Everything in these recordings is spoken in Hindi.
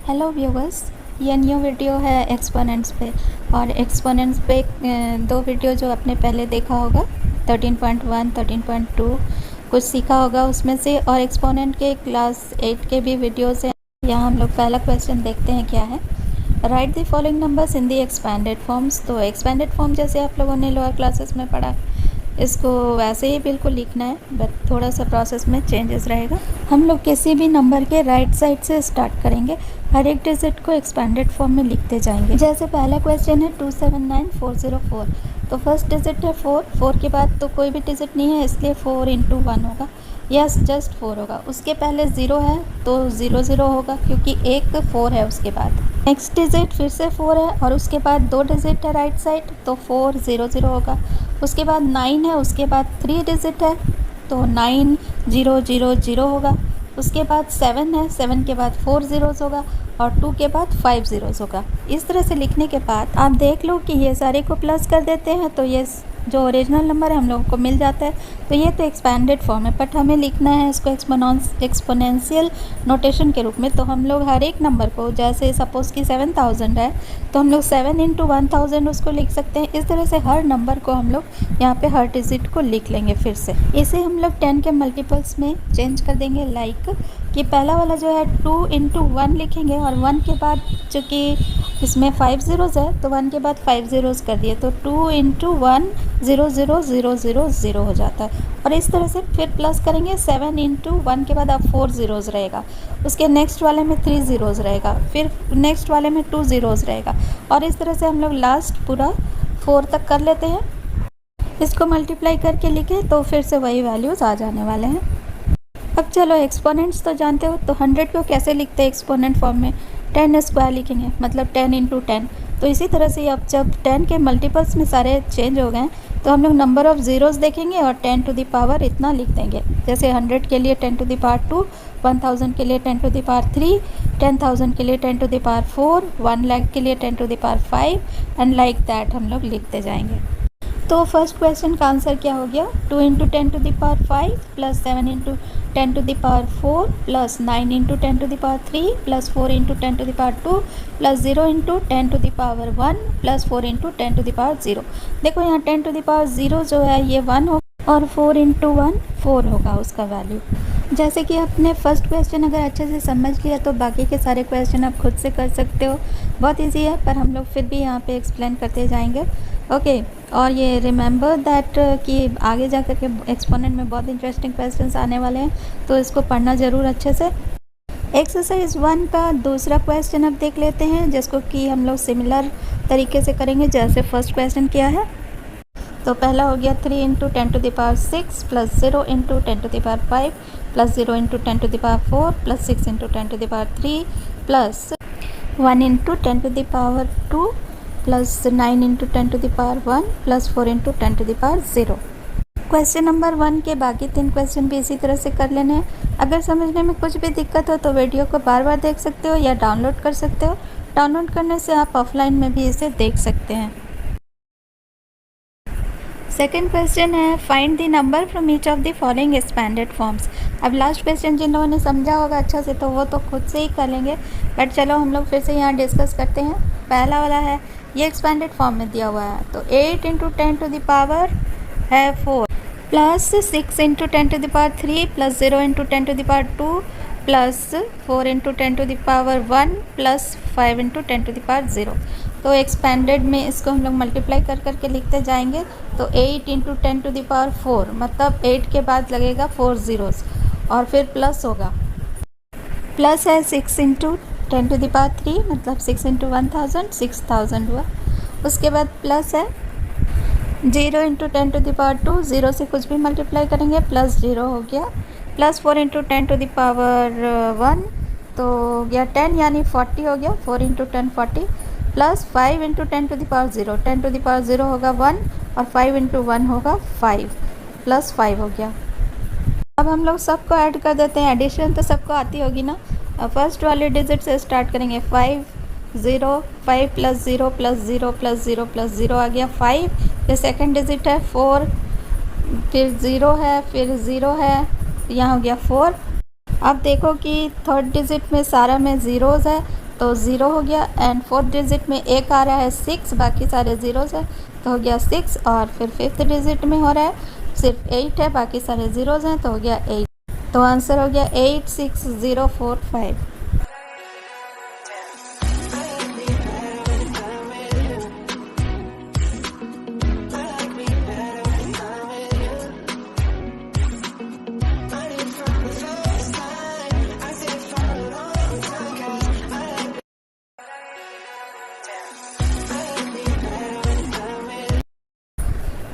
हेलो व्यूवर्स, ये न्यू वीडियो है एक्सपोनेंट्स पे। और एक्सपोनेंट्स पे दो वीडियो जो आपने पहले देखा होगा 13.1 13.2 कुछ सीखा होगा उसमें से, और एक्सपोनेंट के क्लास 8 के भी वीडियोस हैं। यहाँ हम लोग पहला क्वेश्चन देखते हैं क्या है। Right the following numbers in the expanded forms. तो एक्सपैंडेड फॉर्म जैसे आप लोगों ने लोअर क्लासेस में पढ़ा, इसको वैसे ही बिल्कुल लिखना है, बट थोड़ा सा प्रोसेस में चेंजेस रहेगा। हम लोग किसी भी नंबर के राइट साइड से स्टार्ट करेंगे, हर एक डिजिट को एक्सपैंडेड फॉर्म में लिखते जाएंगे। जैसे पहला क्वेश्चन है 279404, तो फर्स्ट डिजिट है 4, 4 के बाद तो कोई भी डिजिट नहीं है, इसलिए 4 इंटू 1 होगा। यस, जस्ट 4 होगा। उसके पहले 0 है तो 0 0 होगा, क्योंकि एक 4 है उसके बाद। नेक्स्ट डिजिट फिर से 4 है और उसके बाद दो डिजिट है राइट साइड, तो 4 0 0 होगा। उसके बाद 9 है, उसके बाद 3 डिजिट है, तो 9 0 0 0 होगा। उसके बाद 7 है, 7 के बाद 4 ज़ीरोज़ होगा और 2 के बाद 5 ज़ीरोज़ होगा। इस तरह से लिखने के बाद आप देख लो कि ये सारे को प्लस कर देते हैं, तो ये जो ओरिजिनल नंबर है हम लोगों को मिल जाता है। तो ये तो एक्सपैंडेड फॉर्म है, बट हमें लिखना है इसको एक्सपोनेंशियल नोटेशन के रूप में। तो हम लोग हर एक नंबर को, जैसे सपोज़ कि 7000 है, तो हम लोग 7 इंटू 1000 उसको लिख सकते हैं। इस तरह से हर नंबर को हम लोग यहाँ पे हर डिजिट को लिख लेंगे फिर से। इसे हम लोग 10 के मल्टीपल्स में चेंज कर देंगे, लाइक कि पहला वाला जो है 2 इंटू 1 लिखेंगे, और 1 के बाद चूँकि इसमें 5 ज़ीरोज़ है तो 1 के बाद 5 ज़ीरोज़ कर दिए, तो 2 इंटू 1 0 0 0 0 0 हो जाता है। और इस तरह से फिर प्लस करेंगे, 7 इंटू 1 के बाद अब 4 ज़ीरोज़ रहेगा, उसके नेक्स्ट वाले में 3 ज़ीरोज़ रहेगा, फिर नेक्स्ट वाले में 2 ज़ीरोज़ रहेगा, और इस तरह से हम लोग लास्ट पूरा 4 तक कर लेते हैं। इसको मल्टीप्लाई करके लिखें तो फिर से वही वैल्यूज़ आ जाने वाले हैं। अब चलो एक्सपोनेंट्स तो जानते हो, तो 100 को कैसे लिखते हैं एक्सपोनेंट फॉर्म में? 10 स्क्वायर लिखेंगे, मतलब 10 इंटू 10। तो इसी तरह से अब जब 10 के मल्टीपल्स में सारे चेंज हो गए तो हम लोग नंबर ऑफ़ ज़ीरोज़ देखेंगे और 10 टू द पावर इतना लिख देंगे। जैसे 100 के लिए 10 टू द पावर 2, 1000 के लिए 10 टू द पावर 3, 10,000 के लिए 10 टू द पावर 4, 1 लाख के लिए 10 to the power 5, and like that हम लोग लिखते जाएंगे। तो फर्स्ट क्वेश्चन का आंसर क्या हो गया? 2 into 10 to the power 5 plus 7 into 10 to the power 4 plus 9 into 10 to the power 3 plus 4 into 10 to the power 2 plus 0 into 10 to the power 1 plus 4 into 10 to the power 0। देखो यहाँ 10 टू द पावर 0 जो है ये 1 होगा, और 4 इंटू 1 4 होगा उसका वैल्यू। जैसे कि आपने फर्स्ट क्वेश्चन अगर अच्छे से समझ लिया तो बाकी के सारे क्वेश्चन आप खुद से कर सकते हो। बहुत इजी है, पर हम लोग फिर भी यहाँ पे एक्सप्लेन करते जाएंगे। ओके, और ये रिमेंबर दैट कि आगे जा कर के एक्सपोनेंट में बहुत इंटरेस्टिंग क्वेश्चंस आने वाले हैं, तो इसको पढ़ना ज़रूर अच्छे से। एक्सरसाइज 1 का दूसरा क्वेश्चन अब देख लेते हैं, जिसको कि हम लोग सिमिलर तरीके से करेंगे जैसे फर्स्ट क्वेश्चन किया है। तो पहला हो गया 3 into 10 to the power 6 plus 0 into 10 to the power 5 plus 0 into 10 to the power 4 plus 6 into 10 to the power 3 plus 1 into 10 to the power 2 plus 9 into 10 to the power 1 plus 4 into 10 to the power 0। Question number 1 के बाकी 3 क्वेश्चन भी इसी तरह से कर लेने हैं। अगर समझने में कुछ भी दिक्कत हो तो वीडियो को बार बार देख सकते हो या डाउनलोड कर सकते हो। डाउनलोड करने से आप ऑफलाइन में भी इसे देख सकते हैं। सेकेंड क्वेश्चन है find the number from each of the following expanded forms. अब लास्ट क्वेश्चन जिन लोगों ने समझा होगा अच्छा से तो वो तो खुद से ही कर लेंगे, बट चलो हम लोग फिर से यहाँ डिस्कस करते हैं। पहला वाला है, ये एक्सपैंडेड फॉर्म में दिया हुआ है, तो 8 इंटू 10 टू द पावर है 4 plus 6 into 10 to the power 3 plus 0 into 10 to the power 2 plus 4 into 10 to the power 1 plus 5 into 10 to the power 0। तो एक्सपेंडेड में इसको हम लोग मल्टीप्लाई कर करके लिखते जाएंगे। तो 8 इंटू 10 टू द पावर 4, मतलब 8 के बाद लगेगा 4 ज़ीरोज़ और फिर प्लस होगा, प्लस है 6 इंटू 10 टू द पावर 3, मतलब 6 इंटू 1000 6000 हुआ। उसके बाद प्लस है 0 इंटू 10 टू द पावर 2, 0 से कुछ भी मल्टीप्लाई करेंगे प्लस 0 हो गया, plus 4 into 10 to the power 1, तो हो गया 10 यानी 40 हो गया, 4 into 10 40, plus 5 into 10 to the power 0, 10 to the power 0 होगा 1 और 5 इंटू 1 होगा 5, प्लस 5 हो गया। अब हम लोग सबको ऐड कर देते हैं, एडिशन तो सबको आती होगी ना। फर्स्ट वाले डिजिट से स्टार्ट करेंगे, 5 0 5 प्लस 0 प्लस 0 प्लस 0 प्लस 0 आ गया 5। फिर सेकेंड डिजिट है 4, फिर 0 है, फिर 0 है, यहाँ हो गया 4। अब देखो कि थर्ड डिजिट में सारा में ज़ीरोज़ है, तो 0 हो गया, एंड 4th डिजिट में एक आ रहा है 6, बाकी सारे ज़ीरोज़ हैं तो हो गया 6, और फिर 5th डिजिट में हो रहा है सिर्फ 8 है, बाकी सारे ज़ीरोज़ हैं तो हो गया 8। तो आंसर हो गया 86045।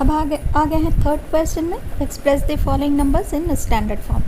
अब आ गए हैं थर्ड क्वेश्चन में। Express the following numbers in standard form.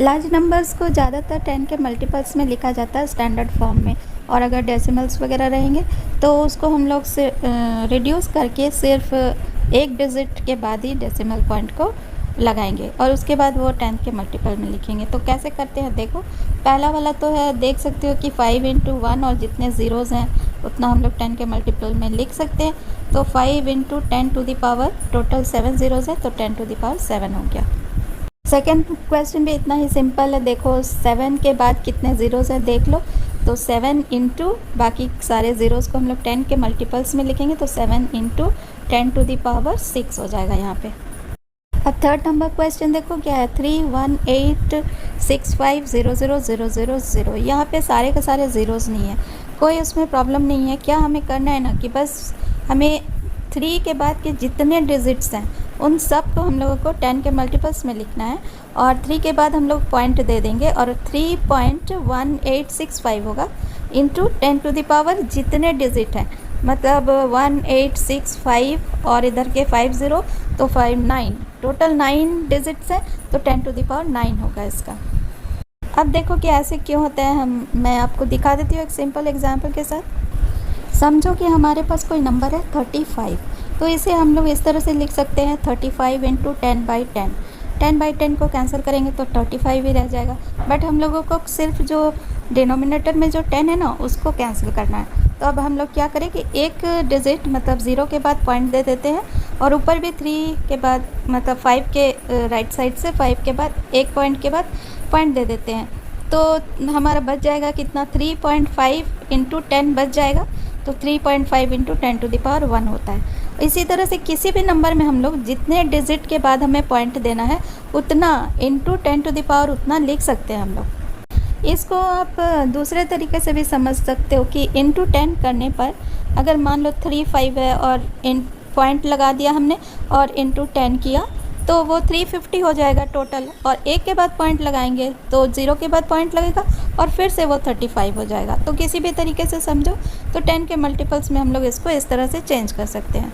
Large numbers को ज़्यादातर 10 के मल्टीपल्स में लिखा जाता है स्टैंडर्ड फॉर्म में, और अगर डेसिमल्स वगैरह रहेंगे तो उसको हम लोग से रिड्यूस करके सिर्फ एक डिजिट के बाद ही डेसिमल पॉइंट को लगाएंगे और उसके बाद वो 10 के मल्टीपल में लिखेंगे। तो कैसे करते हैं देखो, पहला वाला तो है, देख सकते हो कि 5 × 1 और जितने ज़ीरोज़ हैं उतना हम लोग 10 के मल्टीपल में लिख सकते हैं। तो 5 × 10 to the power, total 7 zeros है तो 10 टू द पावर 7 हो गया। सेकेंड क्वेश्चन भी इतना ही सिंपल है। देखो 7 के बाद कितने ज़ीरोज़ हैं देख लो, तो 7 × बाकी सारे ज़ीरोज़ को हम लोग 10 के मल्टीपल्स में लिखेंगे तो 7 × 10 टू द पावर 6 हो जाएगा यहाँ पे। अब थर्ड नंबर क्वेश्चन देखो क्या है, 31865000000। यहाँ पे सारे के सारे ज़ीरोज़ नहीं है, कोई उसमें प्रॉब्लम नहीं है। क्या हमें करना है ना कि बस हमें 3 के बाद के जितने डिजिट्स हैं उन सब को हम लोगों को 10 के मल्टीपल्स में लिखना है, और 3 के बाद हम लोग पॉइंट दे देंगे और 3.1865 होगा इंटू 10 टू द पावर जितने डिजिट हैं, मतलब 1865 और इधर के 50 तो 59, टोटल 9 डिजिट्स हैं तो 10 टू द पावर 9 होगा इसका। अब देखो कि ऐसे क्यों होता है, मैं आपको दिखा देती हूँ एक सिंपल एग्जांपल के साथ। समझो कि हमारे पास कोई नंबर है 35, तो इसे हम लोग इस तरह से लिख सकते हैं 35 × 10/10। 10/10 को कैंसिल करेंगे तो 35 ही रह जाएगा, बट हम लोगों को सिर्फ जो डिनोमिनेटर में जो 10 है ना उसको कैंसिल करना है। तो अब हम लोग क्या करें कि एक डिजिट मतलब 0 के बाद पॉइंट दे देते हैं, और ऊपर भी 3 के बाद मतलब 5 के राइट साइड से 5 के बाद एक पॉइंट के बाद पॉइंट दे देते हैं। तो हमारा बच जाएगा कितना, 3.5 × 10 बच जाएगा, तो 3.5 × 10 टू द पावर 1 होता है। इसी तरह से किसी भी नंबर में हम लोग जितने डिजिट के बाद हमें पॉइंट देना है उतना इंटू 10 टू द पावर उतना लिख सकते हैं हम लोग। इसको आप दूसरे तरीके से भी समझ सकते हो कि इंटू 10 करने पर अगर मान लो 35 है और पॉइंट लगा दिया हमने और इंटू 10 किया तो वो 350 हो जाएगा टोटल, और एक के बाद पॉइंट लगाएंगे तो 0 के बाद पॉइंट लगेगा और फिर से वो 35 हो जाएगा। तो किसी भी तरीके से समझो तो 10 के मल्टीपल्स में हम लोग इसको इस तरह से चेंज कर सकते हैं।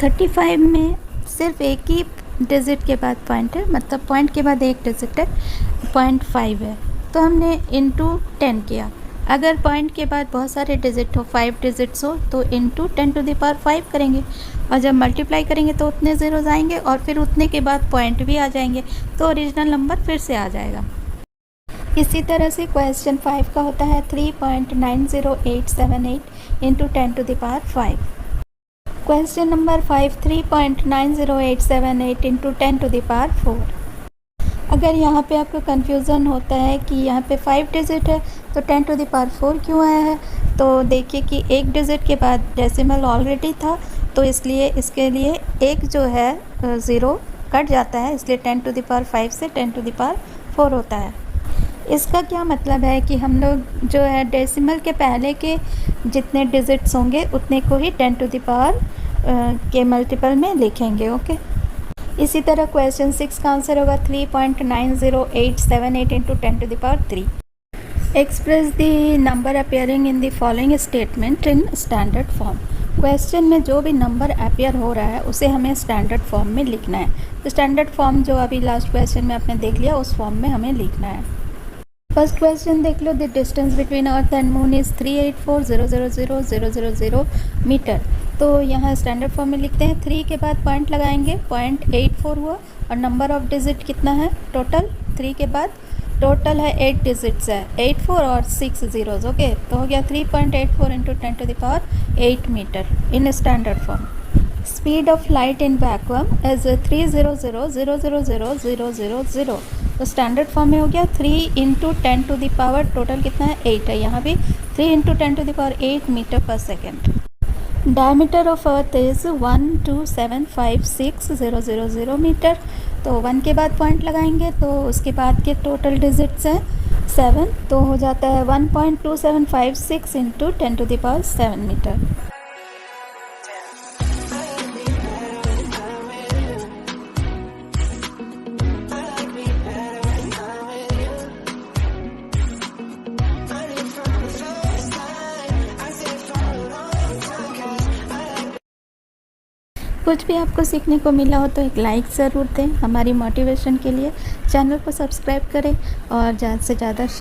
35 में सिर्फ एक ही डिजिट के बाद पॉइंट है, मतलब पॉइंट के बाद एक डिजिट है, 0.5 है, तो हमने इंटू 10 किया। अगर पॉइंट के बाद बहुत सारे डिजिट हो, 5 डिजिट्स हो, तो इंटू 10 टू द पावर 5 करेंगे, और जब मल्टीप्लाई करेंगे तो उतने ज़ीरोज़ आएंगे और फिर उतने के बाद पॉइंट भी आ जाएंगे, तो ओरिजिनल नंबर फिर से आ जाएगा। इसी तरह से क्वेश्चन 5 का होता है 3.90878 into 10 to the power 5। Question number 5, 3.90878 into 10 to the power 4। अगर यहाँ पे आपको कन्फ्यूज़न होता है कि यहाँ पे 5 डिजिट है तो 10 टू द पावर 4 क्यों आया है, तो देखिए कि एक डिजिट के बाद डेसिमल ऑलरेडी था, तो इसलिए इसके लिए एक जो है 0 कट जाता है, इसलिए 10 टू द पावर 5 से 10 टू द पावर 4 होता है। इसका क्या मतलब है कि हम लोग जो है डेसिमल के पहले के जितने डिजिट्स होंगे उतने को ही 10 टू द पावर के मल्टीपल में लिखेंगे। ओके, इसी तरह क्वेश्चन 6 का आंसर होगा 3.90878 into 10 to the power 3। Express the number appearing in the following statement in standard form. Question में जो भी नंबर अपेयर हो रहा है उसे हमें स्टैंडर्ड फॉर्म में लिखना है। तो स्टैंडर्ड फॉर्म जो अभी लास्ट क्वेश्चन में आपने देख लिया उस फॉर्म में हमें लिखना है। फर्स्ट क्वेश्चन देख लो, the distance between earth and moon is 384,000,000 meter. तो यहाँ स्टैंडर्ड फॉर्म में लिखते हैं, 3 के बाद पॉइंट लगाएंगे, 0.84 हुआ, और नंबर ऑफ डिजिट कितना है टोटल, 3 के बाद टोटल है 8 डिजिट्स है, 84 और 6 ज़ीरोज़। ओके, तो हो गया 3.84 into 10 to the power 8 metre in standard form. Speed of light in vacuum is 300,000,000,000। तो स्टैंडर्ड फॉर्म में हो गया 3 × 10⁻, टोटल कितना है 8 है, यहाँ भी 3 × 10⁸ मीटर पर second. Diameter of Earth is 12756,000 metre. तो 1 के बाद पॉइंट लगाएंगे तो उसके बाद के टोटल डिजिट्स हैं 7, तो हो जाता है 1.2756 × 10⁷ मीटर। कुछ भी आपको सीखने को मिला हो तो एक लाइक ज़रूर दें हमारी मोटिवेशन के लिए। चैनल को सब्सक्राइब करें और ज़्यादा से ज़्यादा